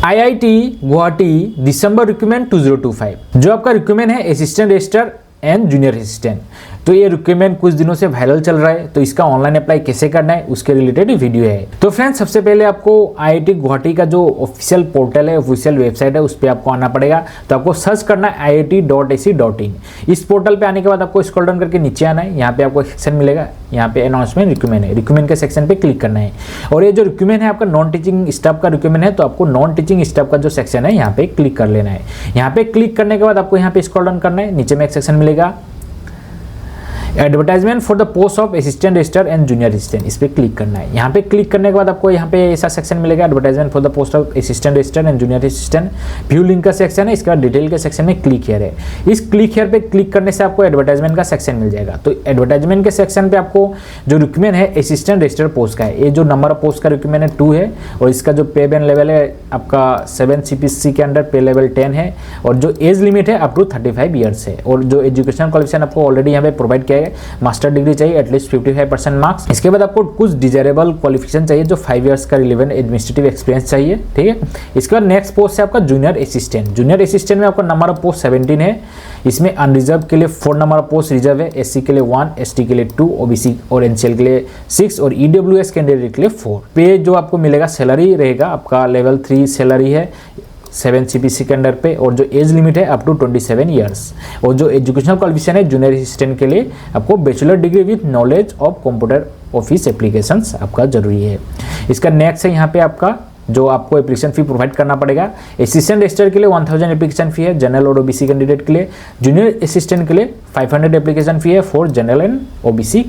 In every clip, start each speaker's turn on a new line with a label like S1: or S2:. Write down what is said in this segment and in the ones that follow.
S1: IIT Guwahati दिसंबर recruitment 2025, जो आपका recruitment है assistant registrar and junior assistant. तो ये रिक्रूटमेंट कुछ दिनों से वायरल चल रहा है, तो इसका ऑनलाइन अप्लाई कैसे करना है उसके रिलेटेड वीडियो है। तो फ्रेंड्स, सबसे पहले आपको IIT गुवाहाटी का जो ऑफिशियल पोर्टल है, ऑफिशियल वेबसाइट है, उस पर आपको आना पड़ेगा। तो आपको सर्च करना है IIT.ac.in। इस पोर्टल पे आने के बाद आपको स्क्रॉल डाउन करके नीचे आना है। यहाँ पे आपको सेक्शन मिलेगा, यहाँ पे अनाउंसमेंट रिक्रूटमेंट है, रिक्रूटमेंट के सेक्शन पे क्लिक करना है। और ये जो रिक्रूटमेंट है आपका नॉन टीचिंग स्टाफ का रिक्रूटमेंट है, तो आपको नॉन टीचिंग स्टाफ का जो सेक्शन है यहाँ पे क्लिक कर लेना है। यहाँ पे क्लिक करने के बाद आपको यहाँ पे स्क्रॉल डाउन करना है, नीचे में एक सेक्शन मिलेगा advertisement for the post of assistant registrar and junior assistant, इस पर क्लिक करना है। यहाँ पे क्लिक करने के बाद आपको यहाँ पे ऐसा सेक्शन मिलेगा advertisement for the post of assistant registrar and junior assistant, view link का सेक्शन है। इसके बाद डिटेल के सेक्शन में क्लिक हियर है। इस क्लिक हियर पे क्लिक करने से आपको एडवर्टाइजमेंट का सेक्शन मिल जाएगा। तो एडवर्टाइजमेंट के सेक्शन पे आपको जो रिक्रूटमेंट है असिस्टेंट रजिस्ट्रार पोस्ट का है, ये जो नंबर ऑफ पोस्ट का रिक्रूटमेंट है 2 है, और इसका जो पे बैन लेवल है आपका 7 CPC के अंडर पे लेवल 10 है, और जो एज लिमिट है अप टू 35 ईयर्स है, और जो एजुकेशन क्वालिफिकेशन आपको ऑलरेडी यहाँ पे प्रोवाइड किया है, मास्टर डिग्री चाहिए एटलीस्ट 55% मार्क्स। इसके बाद आपको कुछ डिजायरेबल क्वालिफिकेशन चाहिए, जो 5 इयर्स का रिलेवेंट एडमिनिस्ट्रेटिव एक्सपीरियंस चाहिए, ठीक है। इसके बाद नेक्स्ट पोस्ट है आपका जूनियर असिस्टेंट। जूनियर असिस्टेंट में आपका नंबर ऑफ पोस्ट 17 है। इसमें अनरिजर्व के लिए 4 नंबर ऑफ पोस्ट रिजर्व है, SC के लिए 1, ST के लिए 2, OBC और NCL के लिए 6 और EWS कैंडिडेट के लिए 4। पे जो आपको मिलेगा सैलरी रहेगा आपका लेवल 3 सैलरी है 7 CPC के अंडर पे, और जो एज लिमिट है अप टू 27 ईयर्स। और जो एजुकेशनल क्वालिफिकेशन है जूनियर असिस्टेंट के लिए आपको bachelor degree with knowledge of computer office applications आपका जरूरी है। इसका नेक्स्ट है यहाँ पे आपका जो आपको एप्लीकेशन फी प्रोवाइड करना पड़ेगा। असिस्टेंट रजिस्ट्रार के लिए 1000 एप्लीकेशन फी है जनरल और OBC कैंडिडेट के लिए। जूनियर असिस्टेंट के लिए 500 एप्लीकेशन फी है for general and OBC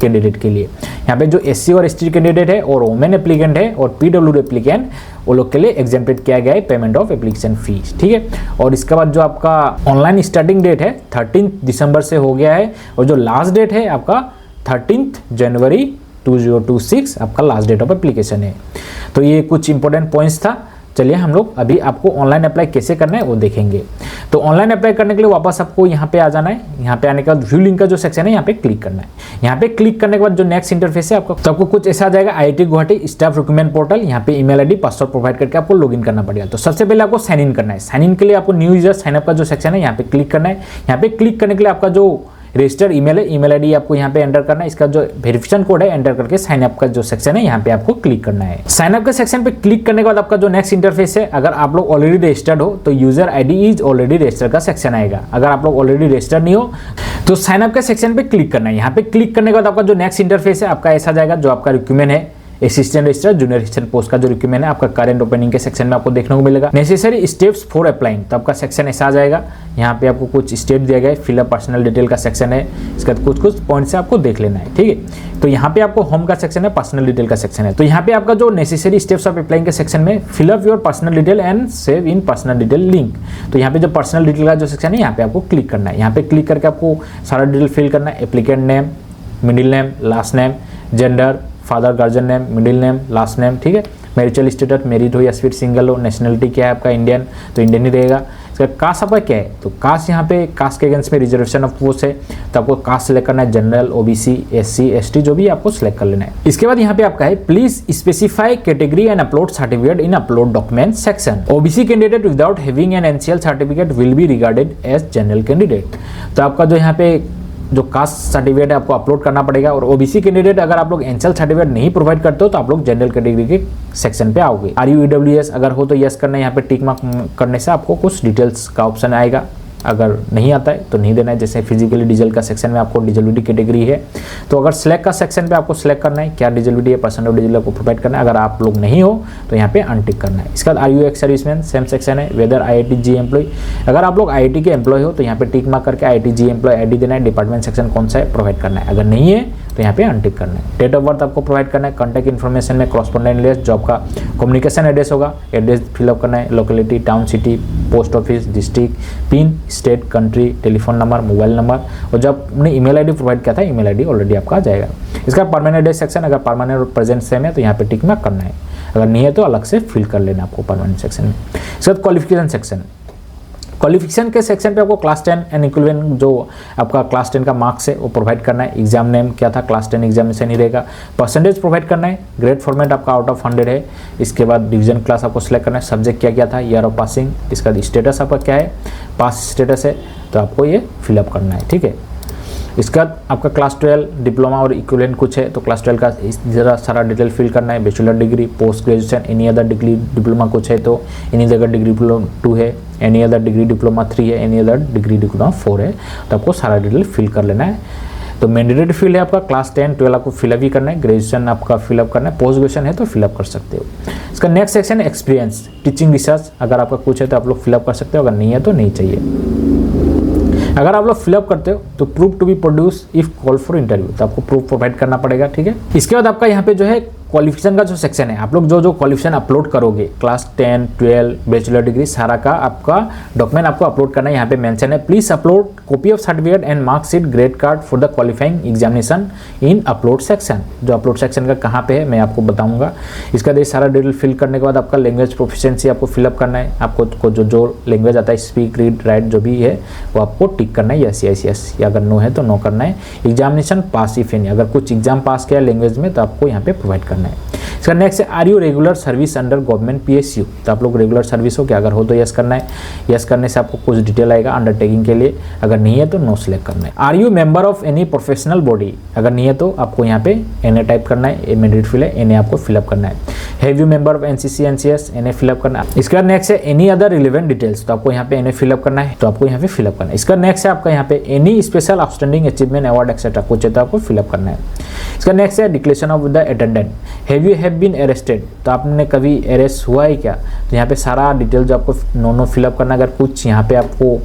S1: candidate के लिए। यहाँ पे जो SC और ST कैंडिडेट है और वोमेन एप्लीकेंट है और PWD एप्लीकेंट, वो लोग के लिए एग्जेम्प्टेड किया गया है पेमेंट ऑफ एप्लीकेशन फीस, ठीक है। और इसके बाद जो आपका ऑनलाइन स्टार्टिंग डेट है 13 दिसंबर से हो गया है, और जो लास्ट डेट है आपका 13 जनवरी 2026 आपका लास्ट डेट ऑफ एप्लीकेशन है। तो ये कुछ इंपॉर्टेंट पॉइंट्स था। चलिए हम लोग अभी आपको ऑनलाइन अप्लाई कैसे करना है वो देखेंगे। तो ऑनलाइन अप्लाई करने के लिए वापस आपको यहाँ पे आ जाना है। यहाँ पे आने के बाद व्यू लिंक का जो सेक्शन है यहाँ पे क्लिक करना है। यहाँ पे क्लिक करने के बाद जो नेक्स्ट इंटरफेस है आपको, तो आपको कुछ ऐसा आ जाएगा IIT Guwahati staff recruitment portal. यहाँ पे ईमेल ID पासवर्ड प्रोवाइड करके आपको लॉगिन करना पड़ेगा। तो सबसे पहले आपको साइन इन करना है। साइन इन के लिए आपको न्यू यूजर साइन अप का जो सेक्शन है यहाँ पे क्लिक करना है। यहाँ पे क्लिक करने के लिए आपका जो रजिस्टर्ड ईमेल है, ईमेल ID आपको यहाँ पे एंटर करना है। इसका जो वेरिफिकेशन कोड है एंटर करके साइन अप का जो सेक्शन है यहाँ पे आपको क्लिक करना है। साइन अप के सेक्शन पे क्लिक करने के बाद आपका जो नेक्स्ट इंटरफेस है, अगर आप लोग ऑलरेडी रजिस्टर्ड हो तो user ID is already registered का सेक्शन आएगा। अगर आप लोग ऑलरेडी रजिस्टर्ड नहीं हो तो साइन अप के सेक्शन पे क्लिक करना है। यहाँ पे क्लिक करने के बाद आपका जो नेक्स्ट इंटरफेस है आपका ऐसा जाएगा। जो आपका रिक्रूटमेंट है assistant registrar junior assistant post का जो रिक्रूटमेंट है आपका करंट ओपनिंग के सेक्शन में आपको देखने को मिलेगा। नेसेसरी स्टेप्स फॉर अप्लाइंग, तो आपका सेक्शन ऐसा आ जाएगा। यहाँ पे आपको कुछ स्टेप दिया गया है, फिलअप पर्सनल डिटेल का सेक्शन है। इसका कुछ पॉइंट से आपको देख लेना है, ठीक है। तो यहाँ पे आपको होम का सेक्शन है, पर्सनल डिटेल का सेक्शन है। तो यहाँ पे आपका जो नेसेसरी स्टेप्स ऑफ अप्लाइंग के सेक्शन में fill up your personal detail and save in personal detail link. तो यहाँ पे जो पर्सनल डिटेल का जो सेक्शन है यहाँ पे आपको क्लिक करना है। यहाँ पे क्लिक करके आपको सारा डिटेल फिल करना है। Applicant name, middle name, last name, gender, father guardian name, middle name, last name, ठीक है। मैरिटल स्टेटस मैरिड हो या फिर सिंगल हो। नेशनलिटी क्या है आपका इंडियन, तो इंडियन ही रहेगा। इसका कास्ट आपका क्या है, तो कास्ट यहाँ पे कास्ट के अगेंस्ट में रिजर्वेशन ऑफ पोस्ट है, तो आपको कास्ट सेलेक्ट करना है। जनरल, OBC, SC, ST जो भी आपको सेलेक्ट कर लेना है। इसके बाद यहाँ पे आपका है please specify category and upload certificate in upload document section. OBC candidate without having an NCL certificate will be regarded as general candidate. तो आपका जो यहाँ पे जो कास्ट सर्टिफिकेट है आपको अपलोड करना पड़ेगा। और OBC कैंडिडेट अगर आप लोग NCL सर्टिफिकेट नहीं प्रोवाइड करते हो तो आप लोग जनरल कैटेगरी के सेक्शन पे आओगे। RU EWS अगर हो तो यस करना है। यहाँ पे टिक मार्क करने से आपको कुछ डिटेल्स का ऑप्शन आएगा। अगर नहीं आता है तो नहीं देना है। जैसे फिजिकली डिजल का सेक्शन में आपको डिजेबिलिटी कैटेगरी है, तो अगर सिलेक्ट का सेक्शन पे आपको सिलेक्ट करना है क्या डिजेबिलिटी है, परसेंट ऑफ डिजेबिलिटी को प्रोवाइड करना है। अगर आप लोग नहीं हो तो यहाँ पे अनटिक करना है। इसके बाद are you ex serviceman, same section है। वेदर IIT जी एम्प्लॉय, अगर आप लोग IIT के एम्प्लॉय हो तो यहाँ पे टिक मार्क करके IIT जी एम्प्लॉय ID देना है। डिपार्टमेंट सेक्शन कौन सा है प्रोवाइड करना है। अगर नहीं है तो यहाँ पे अनटिक करना है। डेट ऑफ बर्थ आपको प्रोवाइड करना है। कॉन्टैक्ट इन्फॉर्मेशन में क्रॉसपोंडेंट लिस्ट, जॉब का कम्युनिकेशन एड्रेस होगा, एड्रेस फिलअप करना है। Locality, town, city, post office, district, pin, state, country, telephone number, mobile number, और जब आपने ईमेल ID प्रोवाइड किया था ईमेल ID ऑलरेडी आपका आ जाएगा। इसका परमानेंट एड्रेस सेक्शन, अगर परमानेंट और प्रेजेंट सेम है तो यहाँ पे टिक मार्क करना है। अगर नहीं है तो अलग से फिल कर लेना आपको परमानेंट सेक्शन में। इसके बाद क्वालिफिकेशन सेक्शन, क्वालिफिकेशन के सेक्शन पे आपको क्लास 10 एंड इक्विवेलेंट जो आपका क्लास 10 का मार्क्स है वो प्रोवाइड करना है। एग्जाम नेम क्या था, क्लास 10 एग्जामिनेशन ही रहेगा। परसेंटेज प्रोवाइड करना है। ग्रेड फॉर्मेट आपका आउट ऑफ 100 है। इसके बाद डिवीजन क्लास आपको सेलेक्ट करना है। सब्जेक्ट क्या क्या था, ईयर ऑफ पासिंग, इसका स्टेटस आपका क्या है, पास स्टेटस है, तो आपको ये फिलअप करना है। ठीक है, इसका आपका क्लास 12 डिप्लोमा और इक्विवेलेंट कुछ है तो क्लास 12 का ज़रा सारा डिटेल फिल करना है। Bachelor degree, post graduation, any other degree diploma कुछ है तो एनी अदर डिग्री डिप्लोमा 2 है, एनी अदर डिग्री डिप्लोमा 3 है, एनी अदर डिग्री डिप्लोमा 4 है, तो आपको सारा डिटेल फिल कर लेना है। तो मैंडेटरी फील्ड है आपका क्लास 10 12 आपको फिलअप ही करना है। ग्रेजुएशन आपका फिलअप करना है। पोस्ट ग्रेजुएशन है तो फिलअप कर सकते हो। इसका नेक्स्ट सेक्शन है एक्सपीरियंस, टीचिंग रिसर्च, अगर आपका कुछ है तो आप लोग फिलअप कर सकते हो, अगर नहीं है तो नहीं चाहिए। अगर आप लोग फिलअप करते हो तो proof to be produce if call for interview, तो आपको प्रूफ प्रोवाइड करना पड़ेगा। ठीक है, इसके बाद आपका यहाँ पे जो है क्वालिफिकेशन का जो सेक्शन है, आप लोग जो क्वालिफिकेशन अपलोड करोगे क्लास 10 12 बैचलर डिग्री सारा का आपका डॉक्यूमेंट आपको अपलोड करना है। यहाँ पे मेंशन है please upload copy of certificate and marksheet grade card for the qualifying examination in upload section. जो अपलोड सेक्शन का कहाँ पे है मैं आपको बताऊंगा। इसका ये सारा डिटेल फिल करने के बाद आपका लैंग्वेज प्रोफिशिएंसी आपको फिलअप करना है। आपको जो लैंग्वेज आता है स्पीक रीड राइट जो भी है वो आपको टिक करना है, यस यस यस, या अगर नो है तो नो करना है। एग्जामिनेशन पास इफ एनी, अगर कुछ एग्जाम पास किया लैंग्वेज में तो आपको यहाँ पे प्रोवाइड करना है। इसका नेक्स्ट है are you regular service under government PSU, तो आप लोग रेगुलर सर्विस हो क्या, अगर हो तो यस करना है। यस करने से आपको कुछ डिटेल आएगा अंडरटेकिंग के लिए, अगर नहीं है तो नो सेलेक्ट करना है। Are you member of any professional body, अगर नहीं है तो आपको यहाँ पे NA टाइप करना है, मैंडेटरी फील्ड है, NA आपको फिलअप करना है। Have you member of NCC NCS, NA fill up करना है। इसका नेक्स्ट है एनी अदर रिलेवेंट डिटेल्स, तो आपको यहाँ पे NA फिलअप करना है, तो आपको यहाँ पे फिलअप करना है। इसका नेक्स्ट है आपका यहाँ पे any special outstanding achievement award etcetera कुछ है तो आपको फिलअप करना है। इसका नेक्स्ट है declaration of the attendant, have you have been arrested, तो आपने कभी अरेस्ट हुआ है क्या, तो यहाँ पे सारा डिटेल जो आपको नो फिलअप करना। अगर कुछ यहाँ पे आपको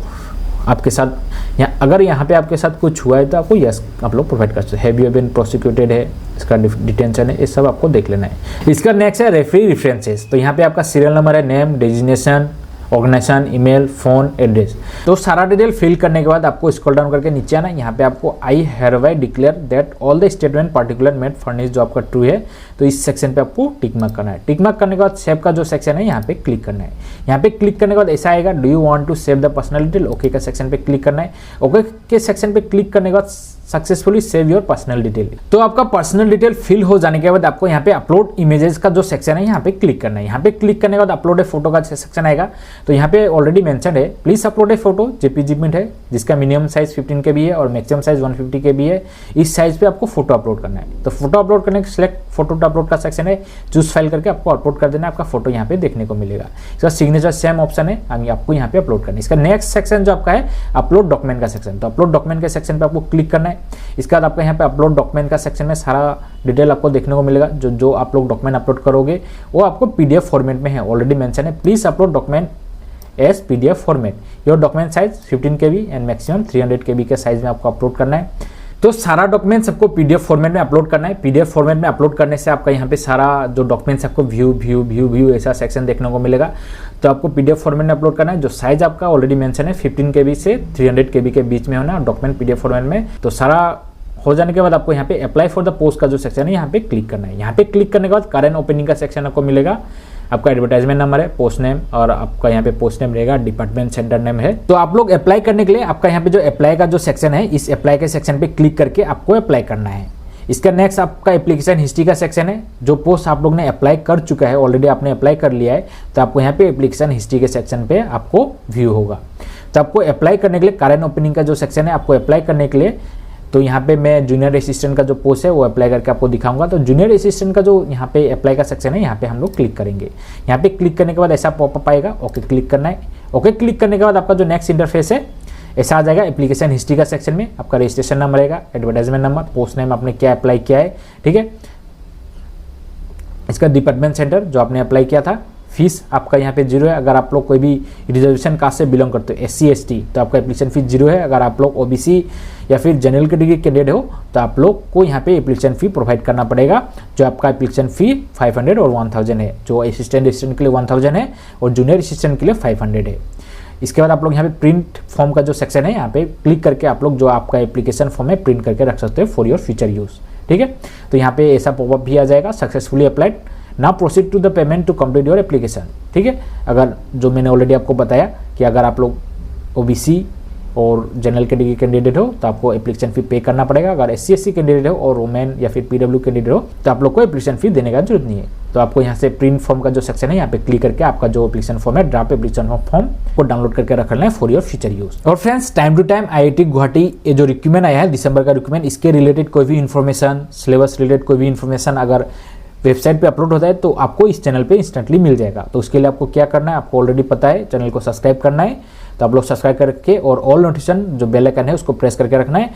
S1: आपके साथ अगर यहाँ पे आपके साथ कुछ हुआ है तो आपको यस आप लोग प्रोवाइड कर सकते हैं। हैव यू बीन प्रोसिक्यूटेड है, इसका डिटेंशन है, ये सब आपको देख लेना है। इसका नेक्स्ट है रेफरी रेफरेंसेस, तो यहाँ पे आपका सीरियल नंबर है, name, designation, organisation, email, phone, address. तो सारा डिटेल फिल करने के बाद आपको स्क्रॉल डाउन करके नीचे आना है। यहाँ पे आपको आई hereby declare that all the statement particular made furnish जो आपका ट्रू है, तो इस सेक्शन पे आपको टिक मार्क करना है। टिक मार्क करने के बाद सेव का जो सेक्शन है यहाँ पे क्लिक करना है। यहाँ पे क्लिक करने के बाद ऐसा आएगा do you want to save the personal detail, okay का सेक्शन पे क्लिक करना है। ओके के सेक्शन पे क्लिक करने के बाद successfully save your personal detail. तो आपका पर्सनल डिटेल फिल हो जाने के बाद आपको यहाँ पे अपलोड इमेजेस का जो सेक्शन है यहाँ पे क्लिक करना है। यहाँ पे क्लिक करने के बाद अपलोड ए फोटो का सेक्शन आएगा, तो यहाँ पे ऑलरेडी मेंशन है please upload A photo JPG में है जिसका मिनिमम साइज 15 KB है और मैक्सिमम साइज 150 KB है। इस साइज पे आपको फोटो अपलोड करना है। तो फोटो अपलोड करने के सिलेक्ट फोटो टू अपलोड का सेक्शन है, चूज फाइल करके आपको अपलोड कर देना है। आपका फोटो यहाँ पे देखने को मिलेगा। इसका सिग्नेचर सेम ऑप्शन है, आपको यहाँ पे अपलोड करना है। इसका नेक्स्ट सेक्शन जो आपका है अपलोड डॉक्यूमेंट का सेक्शन, तो अपलोड डॉक्यूमेंट के सेक्शन पे आपको क्लिक करना है। इसके बाद आपका यहाँ पे अपलोड डॉक्यूमेंट का सेक्शन में सारा डिटेल आपको देखने को मिलेगा। जो आप लोग डॉक्यूमेंट अपलोड करोगे वो आपको PDF फॉर्मेट में है, ऑलरेडी मेंशन है please upload document as PDF format. Your document size 15 KB and maximum 300 KB के साइज में आपको अपलोड करना है। तो सारा डॉक्यूमेंट्स आपको PDF फॉर्मेट में अपलोड करना है। PDF फॉर्मेट में अपलोड करने से आपका यहाँ पे सारा जो डॉक्यूमेंट्स आपको व्यू ऐसा सेक्शन देखने को मिलेगा। तो आपको PDF फॉर्मेट में अपलोड करना है। जो साइज आपका ऑलरेडी मेंशन है 15 KB से 300 KB के बीच में होना डॉक्यूमेंट PDF फॉर्मेट में। तो सारा हो जाने के बाद आपको यहाँ पे अप्लाई फॉर द पोस्ट का जो सेक्शन है यहाँ पे क्लिक करना है। यहाँ पे क्लिक करने के बाद करंट ओपनिंग का सेक्शन आपको मिलेगा। आपका एडवर्टाइजमेंट नंबर है, पोस्ट नेम और आपका यहाँ पे पोस्ट नेम रहेगा, डिपार्टमेंट सेंटर नेम है। तो आप लोग अप्लाई करने के लिए आपका यहाँ पे जो अप्लाई का जो सेक्शन है इस अप्लाई के सेक्शन पे क्लिक करके आपको अप्लाई करना है। इसका नेक्स्ट आपका एप्लीकेशन हिस्ट्री का सेक्शन है। जो पोस्ट आप लोग ने अप्लाई कर चुका है, ऑलरेडी आपने अप्लाई कर लिया है, तो आपको यहाँ पे एप्लीकेशन हिस्ट्री के सेक्शन पे आपको व्यू होगा। तो आपको अप्लाई करने के लिए करंट ओपनिंग का जो सेक्शन है आपको अप्लाई करने के लिए, तो यहाँ पे मैं जूनियर असिस्टेंट का जो पोस्ट है वो अप्लाई करके आपको दिखाऊंगा। तो जूनियर असिस्टेंट का जो यहाँ पे अप्लाई का सेक्शन है यहाँ पे हम लोग क्लिक करेंगे। यहाँ पे क्लिक करने के बाद ऐसा पॉपअप आएगा, ओके क्लिक करना है। ओके क्लिक करने के बाद आपका जो नेक्स्ट इंटरफेस है ऐसा आ जाएगा। एप्लीकेशन हिस्ट्री का सेक्शन में आपका रजिस्ट्रेशन नंबर रहेगा, एडवर्टाइजमेंट नंबर, पोस्ट नेम आपने क्या अप्लाई किया है, ठीक है। इसका डिपार्टमेंट सेंटर जो आपने अप्लाई किया था, फीस आपका यहाँ पे 0 है। अगर आप लोग कोई भी रिजर्वेशन कास्ट से बिलोंग करते हो SC ST तो आपका एप्लीकेशन फीस 0 है। अगर आप लोग OBC या फिर जनरल कैटेगरी कैंडिडेट हो तो आप लोग को यहाँ पे एप्लीकेशन फी प्रोवाइड करना पड़ेगा। जो आपका एप्लीकेशन फी 500 और 1000 है। जो असिस्टेंट के लिए 1000 है और जूनियर असिस्टेंट के लिए 500 है। इसके बाद आप लोग यहाँ पे प्रिंट फॉर्म का जो सेक्शन है यहाँ पे क्लिक करके आप लोग जो आपका एप्लीकेशन फॉर्म है प्रिंट करके रख सकते हो फॉर योर फ्यूचर यूज, ठीक है। तो यहाँ पे ऐसा पॉपअप भी आ जाएगा, successfully applied, now proceed to the payment to complete your application, ठीक है। अगर जो मैंने ऑलरेडी आपको बताया कि अगर आप लोग ओबीसी और जनरल कैटेगरी कैंडिडेट हो तो आपको एप्लीकेशन फी पे करना पड़ेगा। अगर SC SC कैंडिडेट हो और वुमेन या फिर PW कैंडिडेट हो तो आप लोग को एप्लीकेशन फी देने का जरूरत नहीं है। तो आपको यहाँ से प्रिंट फॉर्म का जो सेक्शन है यहाँ पे क्लिक करके आपका जो एप्लीकेशन फॉर्म है, ड्राफ्ट एप्लीकेशन फॉर्म को डाउनलोड करके रख लेना है फॉर योर फ्यूचर यूज। और friends, time to time IIT Guwahati ये जो रिक्रूटमेंट आया है दिसंबर का रिक्रूटमेंट, इसके रिलेटेड कोई भी इन्फॉर्मेशन, सिलेबस रिलेटेड कोई भी इन्फॉर्मेशन अगर वेबसाइट पे अपलोड होता है तो आपको इस चैनल पे इंस्टेंटली मिल जाएगा। तो उसके लिए आपको क्या करना है, आपको ऑलरेडी पता है, चैनल को सब्सक्राइब करना है। तो आप लोग सब्सक्राइब करके और ऑल नोटिफिकेशन जो बेल आइकन है उसको प्रेस करके रखना है।